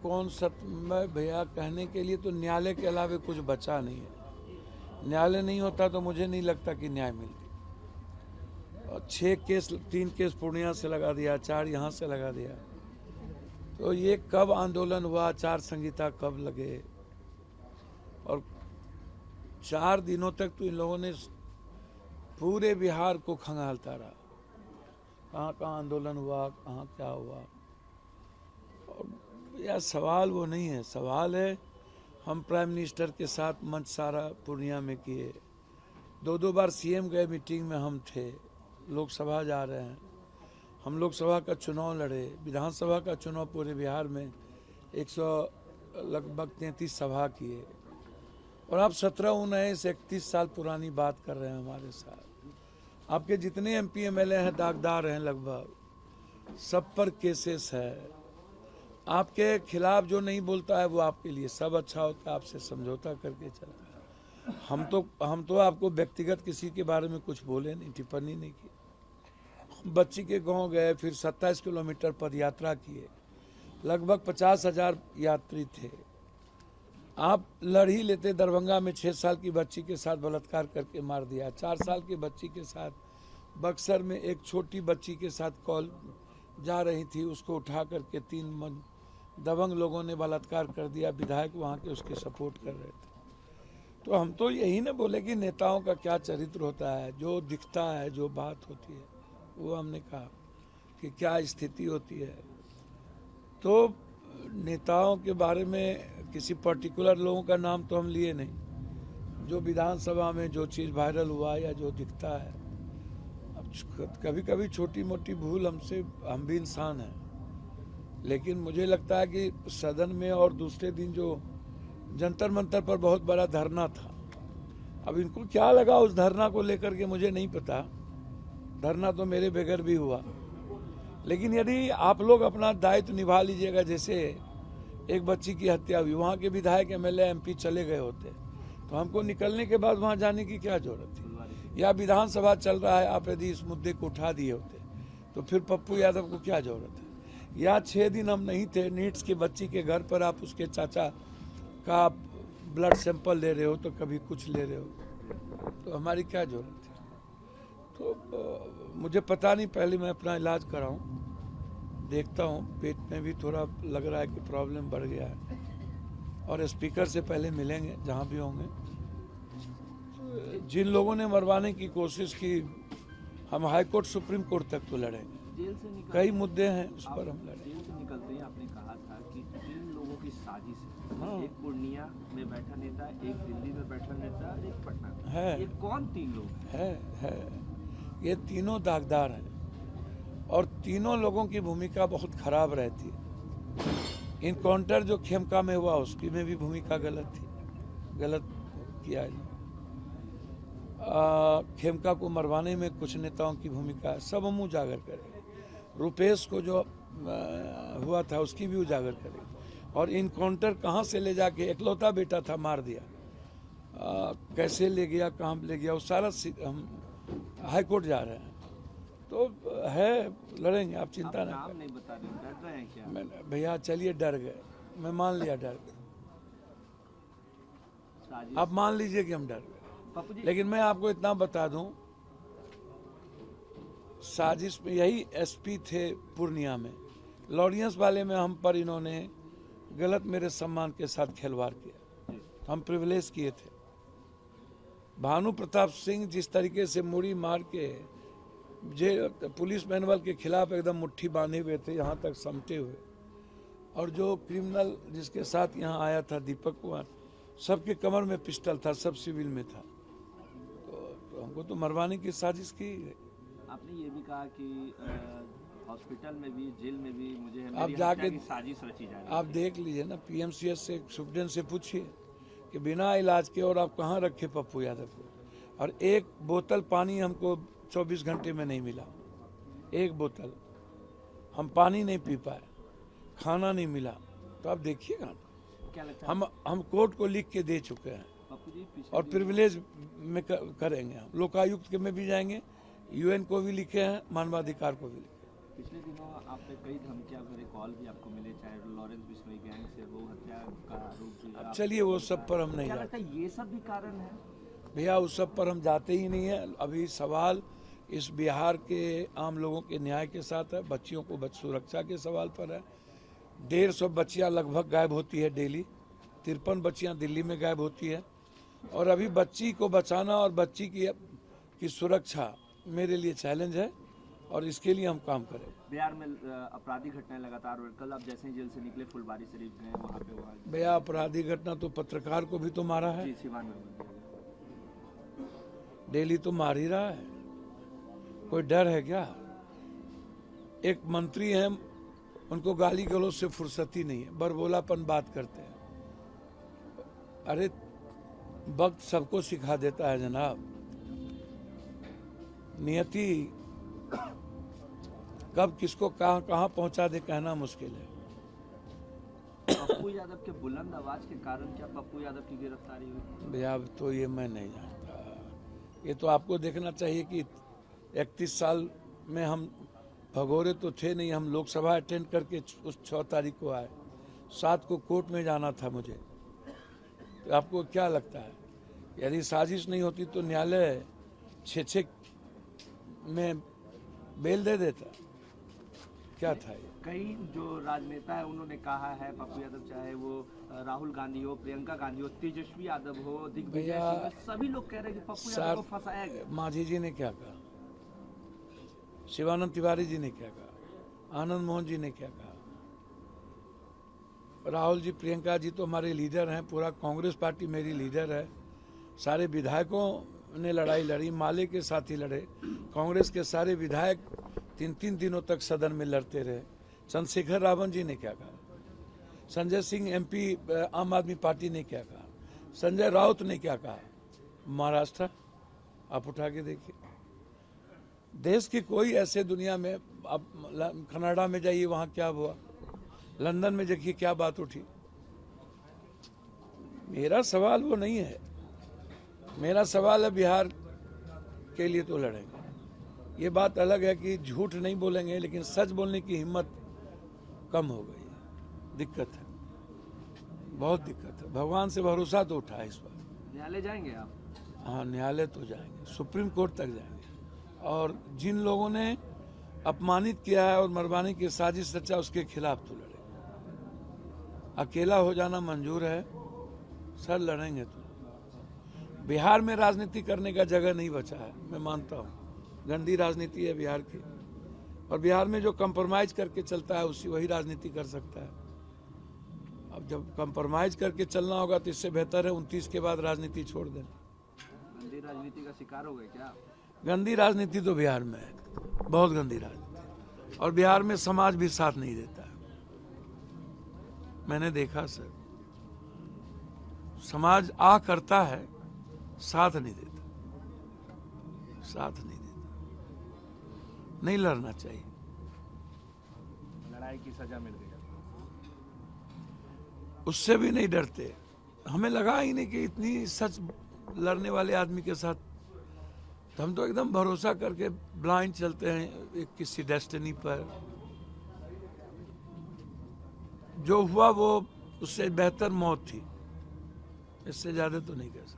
कौन सत्य भैया कहने के लिए तो न्यायालय के अलावा कुछ बचा नहीं है। न्यायालय नहीं होता तो मुझे नहीं लगता कि न्याय मिलती। और 6 केस, 3 केस पूर्णिया से लगा दिया, 4 यहाँ से लगा दिया। तो ये कब आंदोलन हुआ, आचार संहिता कब लगे, और 4 दिनों तक तो इन लोगों ने पूरे बिहार को खंगालता रहा। कहाँ कहाँ आंदोलन हुआ, कहाँ क्या हुआ। और यह सवाल वो नहीं है, सवाल है हम प्राइम मिनिस्टर के साथ मंच सारा पूर्णिया में किए, 2 बार सीएम गए, मीटिंग में हम थे, लोकसभा जा रहे हैं, हम लोकसभा का चुनाव लड़े, विधानसभा का चुनाव पूरे बिहार में 133 सभा किए, और आप 17-19-31 साल पुरानी बात कर रहे हैं हमारे साथ। आपके जितने एमपी एमएलए हैं दागदार हैं, लगभग सब पर केसेस है। आपके खिलाफ जो नहीं बोलता है वो आपके लिए सब अच्छा होता है, आपसे समझौता करके चलता है। हम तो आपको व्यक्तिगत किसी के बारे में कुछ बोले नहीं, टिप्पणी नहीं की। बच्ची के गांव गए, फिर 27 किलोमीटर पद यात्रा किए, लगभग 50,000 यात्री थे। आप लड़ ही लेते। दरभंगा में 6 साल की बच्ची के साथ बलात्कार करके मार दिया, 4 साल की बच्ची के साथ। बक्सर में एक छोटी बच्ची के साथ कॉल जा रही थी, उसको उठा करके 3 दबंग लोगों ने बलात्कार कर दिया। विधायक वहाँ के उसके सपोर्ट कर रहे थे। तो हम तो यही ना बोले कि नेताओं का क्या चरित्र होता है, जो दिखता है, जो बात होती है, वो हमने कहा कि क्या स्थिति होती है। तो नेताओं के बारे में किसी पर्टिकुलर लोगों का नाम तो हम लिए नहीं। जो विधानसभा में जो चीज़ वायरल हुआ या जो दिखता है, अब कभी कभी छोटी मोटी भूल हमसे, हम भी इंसान हैं, लेकिन मुझे लगता है कि सदन में और दूसरे दिन जो जंतर मंतर पर बहुत बड़ा धरना था, अब इनको क्या लगा उस धरना को लेकर के मुझे नहीं पता। धरना तो मेरे बगैर भी हुआ, लेकिन यदि आप लोग अपना दायित्व निभा लीजिएगा, जैसे एक बच्ची की हत्या हुई, वहाँ के विधायक एमएलए एमपी चले गए होते तो हमको निकलने के बाद वहाँ जाने की क्या जरूरत थी। या विधानसभा चल रहा है, आप यदि इस मुद्दे को उठा दिए होते तो फिर पप्पू यादव को क्या जरूरत है। या 6 दिन हम नहीं थे, नीट्स की बच्ची के घर पर आप उसके चाचा का ब्लड सैंपल ले रहे हो, तो कभी कुछ ले रहे हो, तो हमारी क्या जरूरत है। तो मुझे पता नहीं, पहले मैं अपना इलाज कराऊं, देखता हूं, पेट में भी थोड़ा लग रहा है कि प्रॉब्लम बढ़ गया है, और स्पीकर से पहले मिलेंगे जहां भी होंगे। जिन लोगों ने मरवाने की कोशिश की, हम हाई कोर्ट सुप्रीम कोर्ट तक तो लड़ेंगे। कई मुद्दे हैं उस पर हम लड़ेंगे। जेल से निकलते ही आपने कहा था कि 3 लोगों की साजिश है। हाँ। एक पूर्णिया में बैठा नेता, एक दिल्ली में बैठा नेता, एक पटना में है। ये कौन 3 लोग है ये तीनों दागदार हैं, और तीनों लोगों की भूमिका बहुत खराब रहती है। इनकाउंटर जो खेमका में हुआ उसकी में भी भूमिका गलत थी, गलत किया है। खेमका को मरवाने में कुछ नेताओं की भूमिका है, सब हम उजागर करेंगे। रुपेश को जो हुआ था उसकी भी उजागर करेंगे। और इनकाउंटर कहाँ से ले जाके, इकलौता बेटा था, मार दिया, कैसे ले गया, कहाँ ले गया, वो सारा हम हाई कोर्ट जा रहे हैं। तो है, लड़ेंगे, आप चिंता ना करें। नहीं बता रहे, डर रहे हैं क्या? मैं भैया चलिए, डर गए, मैं मान लिया डर गए, आप मान लीजिए कि हम डर गए। लेकिन मैं आपको इतना बता दूं, साजिश में यही एसपी थे पूर्णिया में, लॉरेंस वाले में हम पर इन्होंने गलत मेरे सम्मान के साथ खिलवाड़ किया, हम प्रिविलेज किए थे। भानु प्रताप सिंह जिस तरीके से मुड़ी मार के पुलिस मैनुअल के खिलाफ एकदम मुट्ठी बांधे हुए थे, यहाँ तक समटे हुए, और जो क्रिमिनल जिसके साथ यहाँ आया था दीपक कुमार, सबके कमर में पिस्टल था, सब सिविल में था। तो हमको तो मरवाने की साजिश की। आपने ये भी कहा कि हॉस्पिटल में भी, जेल में भी मुझे आप जाके साजिश रची जा रही है। आप देख लीजिए ना, पीएमसीएच से सुप्रीटेंडेंट से पूछिए कि बिना इलाज के और आप कहाँ रखे पप्पू यादव को। और एक बोतल पानी हमको 24 घंटे में नहीं मिला, एक बोतल, हम पानी नहीं पी पाए, खाना नहीं मिला। तो आप देखिएगा, हम कोर्ट को लिख के दे चुके हैं, और प्रिविलेज में करेंगे। हम लोकायुक्त के में भी जाएंगे, यूएन को भी लिखे हैं, मानवाधिकार को भी लिखे। पिछले दिनों आप पे कई धमकियां भरे कॉल भी आपको मिले, चाहे लॉरेंस बिश्नोई गैंग से हो, हत्या का आरोप भी आप- चलिए वो सब पर हम नहीं क्या जाते लगता है ये सब भी कारण है? भैया, उस सब पर हम जाते ही नहीं है। अभी सवाल इस बिहार के आम लोगों के न्याय के साथ है, बच्चियों को सुरक्षा के सवाल पर है। 150 बच्चियां लगभग गायब होती है डेली, 53 बच्चियां दिल्ली में गायब होती है। और अभी बच्ची को बचाना और बच्ची की सुरक्षा मेरे लिए चैलेंज है और इसके लिए हम काम करें। बिहार में आपराधिक घटनाएं लगातार, और कल आप जैसे ही जेल से निकले फुलबारी शरीफ गए, वहाँ पे हुआ भैया, अपराधी घटना तो पत्रकार को भी तो मारा है, जी सिवान में डेली तो मार ही रहा है। कोई डर है क्या? एक मंत्री हैं, उनको गाली गलौज से फुर्सत ही नहीं है, बरबोलापन बात करते हैं। अरे वक्त सबको सिखा देता है जनाब, नियति कब किसको कहां कहां पहुंचा दे कहना मुश्किल है। पप्पू यादव के बुलंद आवाज के कारण क्या पप्पू यादव की गिरफ्तारी हुई? भैया अब तो ये मैं नहीं जानता, ये तो आपको देखना चाहिए कि 31 साल में हम भगोरे तो थे नहीं। हम लोकसभा अटेंड करके उस 6 तारीख को आए, 7 को कोर्ट में जाना था मुझे। तो आपको क्या लगता है, यदि साजिश नहीं होती तो न्यायालय 6 में बेल दे देता? क्या था ये? कई जो राजनेता है उन्होंने कहा है, पप्पू यादव चाहे वो राहुल गांधी हो, प्रियंका गांधी हो, तेजस्वी यादव हो, दिग्विजय सिंह हो, सभी लोग कह रहे हैं कि पप्पू यादव को फंसाया गया। मांझी जी ने क्या कहा, शिवानंद तिवारी जी ने क्या कहा, आनंद मोहन जी ने क्या कहा, राहुल जी, प्रियंका जी तो हमारे लीडर हैं, पूरा कांग्रेस पार्टी मेरी लीडर है। सारे विधायकों ने लड़ाई लड़ी, माले के साथ ही लड़े। कांग्रेस के सारे विधायक 3-3 दिनों तक सदन में लड़ते रहे। चंद्रशेखर रावत जी ने क्या कहा, संजय सिंह एमपी आम आदमी पार्टी ने क्या कहा, संजय राउत ने क्या कहा। महाराष्ट्र आप उठा के देखिए, देश की कोई ऐसे दुनिया में, आप कनाडा में जाइए वहां क्या हुआ, लंदन में देखिए क्या बात उठी। मेरा सवाल वो नहीं है, मेरा सवाल है बिहार के लिए तो लड़ेंगे। ये बात अलग है कि झूठ नहीं बोलेंगे, लेकिन सच बोलने की हिम्मत कम हो गई है। दिक्कत है, बहुत दिक्कत है। भगवान से भरोसा तो उठा है इस बार। न्यायालय जाएंगे आप? हाँ, न्यायालय तो जाएंगे, सुप्रीम कोर्ट तक जाएंगे। और जिन लोगों ने अपमानित किया है और मरवाने की साजिश रचा, उसके खिलाफ तो लड़ेंगे। अकेला हो जाना मंजूर है सर, लड़ेंगे तो। बिहार में राजनीति करने का जगह नहीं बचा है, मैं मानता हूँ। गंदी राजनीति है बिहार की, और बिहार में जो कंप्रोमाइज करके चलता है उसी वही राजनीति कर सकता है। अब जब कंप्रोमाइज करके चलना होगा तो इससे बेहतर है 29 के बाद राजनीति छोड़ दें। गंदी राजनीति का शिकार हो गए क्या? गंदी राजनीति तो बिहार में है, बहुत गंदी राजनीति, और बिहार में समाज भी साथ नहीं देता है। मैंने देखा सर, समाज आ करता है, साथ नहीं देता, साथ नहीं देता। नहीं लड़ना चाहिए। लड़ाई की सजा मिल गई, उससे भी नहीं डरते। हमें लगा ही नहीं कि इतनी सच लड़ने वाले आदमी के साथ, तो हम तो एकदम भरोसा करके ब्लाइंड चलते हैं एक किसी डेस्टिनी पर। जो हुआ वो उससे बेहतर मौत थी, इससे ज्यादा तो नहीं कह सकते।